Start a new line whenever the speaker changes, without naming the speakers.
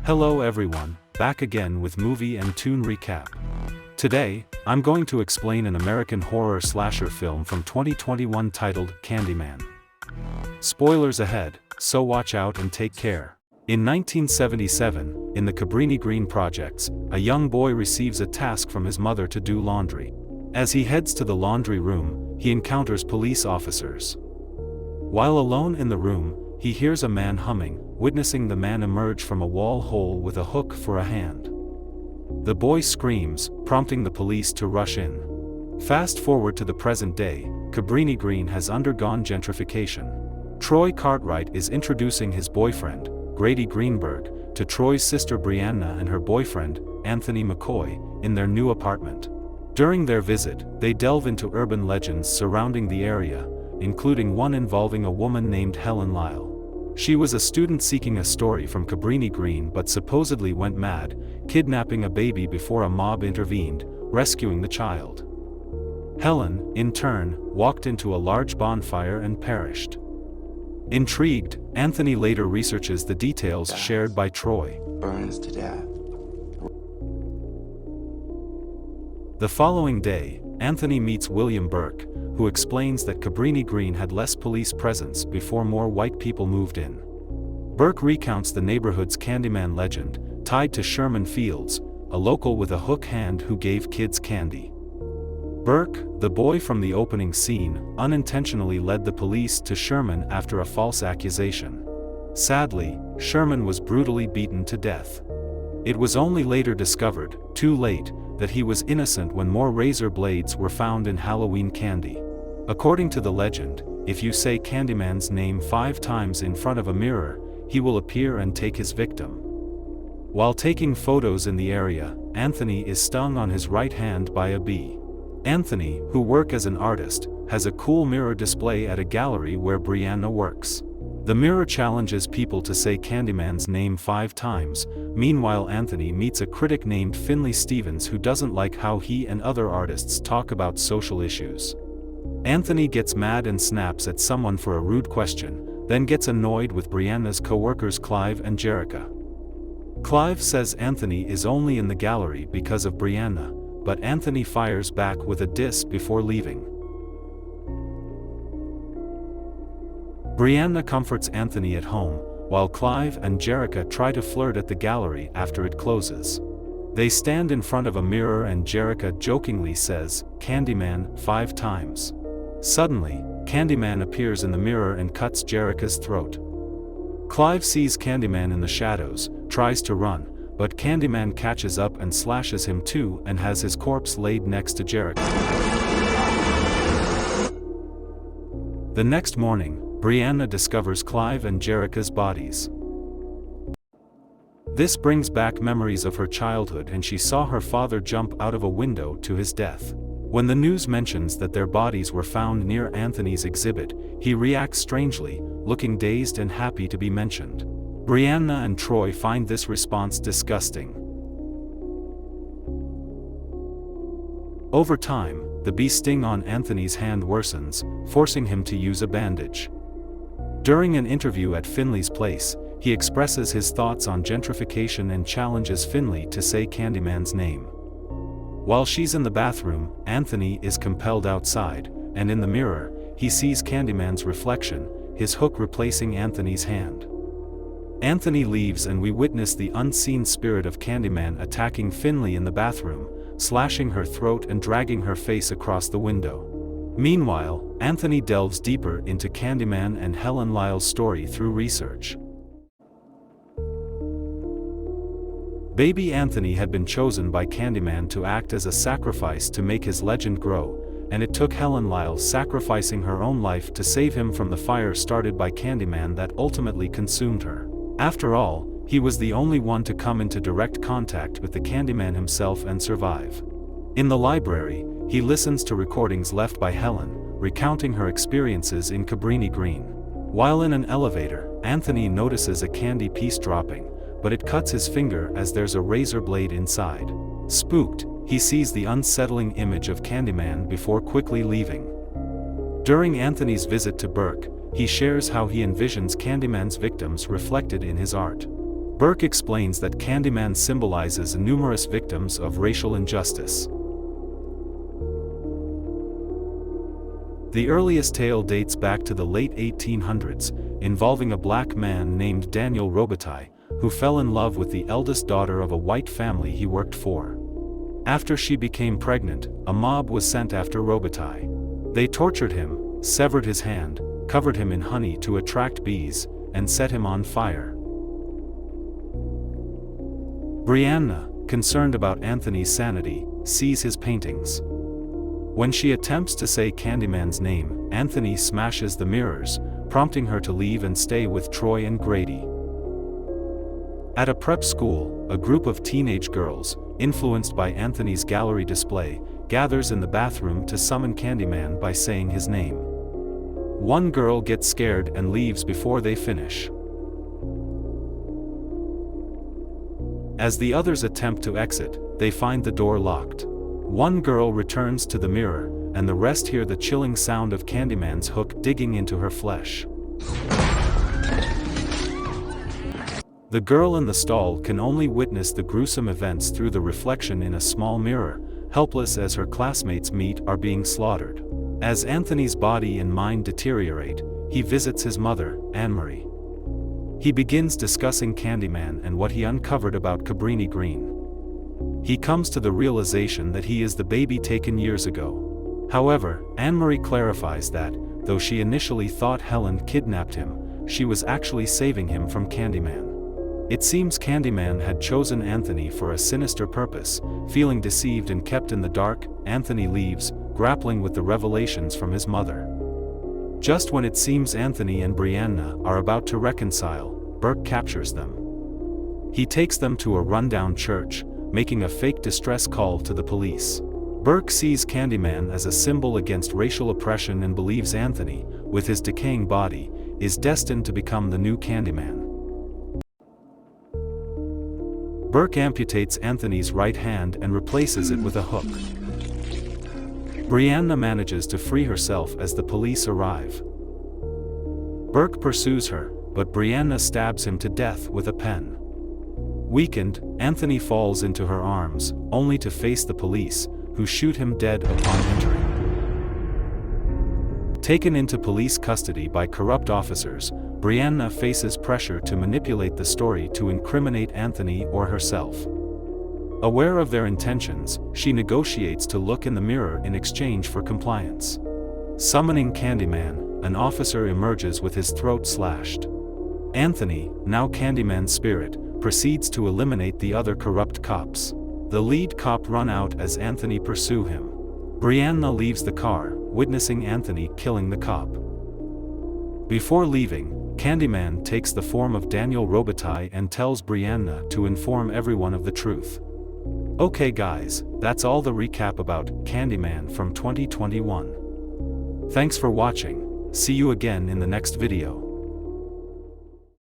Hello everyone, back again with movie and tune recap. Today, I'm going to explain an American horror slasher film from 2021 titled Candyman. Spoilers ahead, so watch out and take care. In 1977, in the Cabrini-Green projects, a young boy receives a task from his mother to do laundry. As he heads to the laundry room, he encounters police officers. While alone in the room, he hears a man humming, witnessing the man emerge from a wall hole with a hook for a hand. The boy screams, prompting the police to rush in. Fast forward to the present day, Cabrini-Green has undergone gentrification. Troy Cartwright is introducing his boyfriend, Grady Greenberg, to Troy's sister Brianna and her boyfriend, Anthony McCoy, in their new apartment. During their visit, they delve into urban legends surrounding the area, including one involving a woman named Helen Lyle. She was a student seeking a story from Cabrini-Green but supposedly went mad, kidnapping a baby before a mob intervened, rescuing the child. Helen, in turn, walked into a large bonfire and perished. Intrigued, Anthony later researches the details shared by Troy.
Burns to death.
The following day, Anthony meets William Burke, who explains that Cabrini-Green had less police presence before more white people moved in. Burke recounts the neighborhood's Candyman legend, tied to Sherman Fields, a local with a hook hand who gave kids candy. Burke, the boy from the opening scene, unintentionally led the police to Sherman after a false accusation. Sadly, Sherman was brutally beaten to death. It was only later discovered, too late, that he was innocent when more razor blades were found in Halloween candy. According to the legend, if you say Candyman's name 5 times in front of a mirror, he will appear and take his victim. While taking photos in the area, Anthony is stung on his right hand by a bee. Anthony, who works as an artist, has a cool mirror display at a gallery where Brianna works. The mirror challenges people to say Candyman's name 5 times. Meanwhile, Anthony meets a critic named Finley Stevens who doesn't like how he and other artists talk about social issues. Anthony gets mad and snaps at someone for a rude question, then gets annoyed with Brianna's co-workers Clive and Jerica. Clive says Anthony is only in the gallery because of Brianna, but Anthony fires back with a diss before leaving. Brianna comforts Anthony at home, while Clive and Jerica try to flirt at the gallery after it closes. They stand in front of a mirror and Jerica jokingly says, "Candyman," 5 times. Suddenly, Candyman appears in the mirror and cuts Jerica's throat. Clive sees Candyman in the shadows, tries to run, but Candyman catches up and slashes him too and has his corpse laid next to Jerica. The next morning, Brianna discovers Clive and Jerica's bodies. This brings back memories of her childhood and she saw her father jump out of a window to his death. When the news mentions that their bodies were found near Anthony's exhibit, he reacts strangely, looking dazed and happy to be mentioned. Brianna and Troy find this response disgusting. Over time, the bee sting on Anthony's hand worsens, forcing him to use a bandage. During an interview at Finley's place, he expresses his thoughts on gentrification and challenges Finley to say Candyman's name. While she's in the bathroom, Anthony is compelled outside, and in the mirror, he sees Candyman's reflection, his hook replacing Anthony's hand. Anthony leaves and we witness the unseen spirit of Candyman attacking Finley in the bathroom, slashing her throat and dragging her face across the window. Meanwhile, Anthony delves deeper into Candyman and Helen Lyle's story through research. Baby Anthony had been chosen by Candyman to act as a sacrifice to make his legend grow, and it took Helen Lyle sacrificing her own life to save him from the fire started by Candyman that ultimately consumed her. After all, he was the only one to come into direct contact with the Candyman himself and survive. In the library, he listens to recordings left by Helen, recounting her experiences in Cabrini-Green. While in an elevator, Anthony notices a candy piece dropping, but it cuts his finger as there's a razor blade inside. Spooked, he sees the unsettling image of Candyman before quickly leaving. During Anthony's visit to Burke, he shares how he envisions Candyman's victims reflected in his art. Burke explains that Candyman symbolizes numerous victims of racial injustice. The earliest tale dates back to the late 1800s, involving a black man named Daniel Robitaille, who fell in love with the eldest daughter of a white family he worked for. After she became pregnant, a mob was sent after Robitaille. They tortured him, severed his hand, covered him in honey to attract bees, and set him on fire. Brianna, concerned about Anthony's sanity, sees his paintings. When she attempts to say Candyman's name, Anthony smashes the mirrors, prompting her to leave and stay with Troy and Grady. At a prep school, a group of teenage girls, influenced by Anthony's gallery display, gathers in the bathroom to summon Candyman by saying his name. One girl gets scared and leaves before they finish. As the others attempt to exit, they find the door locked. One girl returns to the mirror, and the rest hear the chilling sound of Candyman's hook digging into her flesh. The girl in the stall can only witness the gruesome events through the reflection in a small mirror, helpless as her classmates' meat are being slaughtered. As Anthony's body and mind deteriorate, he visits his mother, Anne-Marie. He begins discussing Candyman and what he uncovered about Cabrini-Green. He comes to the realization that he is the baby taken years ago. However, Anne-Marie clarifies that, though she initially thought Helen kidnapped him, she was actually saving him from Candyman. It seems Candyman had chosen Anthony for a sinister purpose. Feeling deceived and kept in the dark, Anthony leaves, grappling with the revelations from his mother. Just when it seems Anthony and Brianna are about to reconcile, Burke captures them. He takes them to a rundown church, making a fake distress call to the police. Burke sees Candyman as a symbol against racial oppression and believes Anthony, with his decaying body, is destined to become the new Candyman. Burke amputates Anthony's right hand and replaces it with a hook. Brianna manages to free herself as the police arrive. Burke pursues her, but Brianna stabs him to death with a pen. Weakened, Anthony falls into her arms, only to face the police, who shoot him dead upon entering. Taken into police custody by corrupt officers, Brianna faces pressure to manipulate the story to incriminate Anthony or herself. Aware of their intentions, she negotiates to look in the mirror in exchange for compliance. Summoning Candyman, an officer emerges with his throat slashed. Anthony, now Candyman's spirit, proceeds to eliminate the other corrupt cops. The lead cop runs out as Anthony pursues him. Brianna leaves the car, witnessing Anthony killing the cop. Before leaving, Candyman takes the form of Daniel Robitaille and tells Brianna to inform everyone of the truth. Okay guys, that's all the recap about Candyman from 2021. Thanks for watching, see you again in the next video.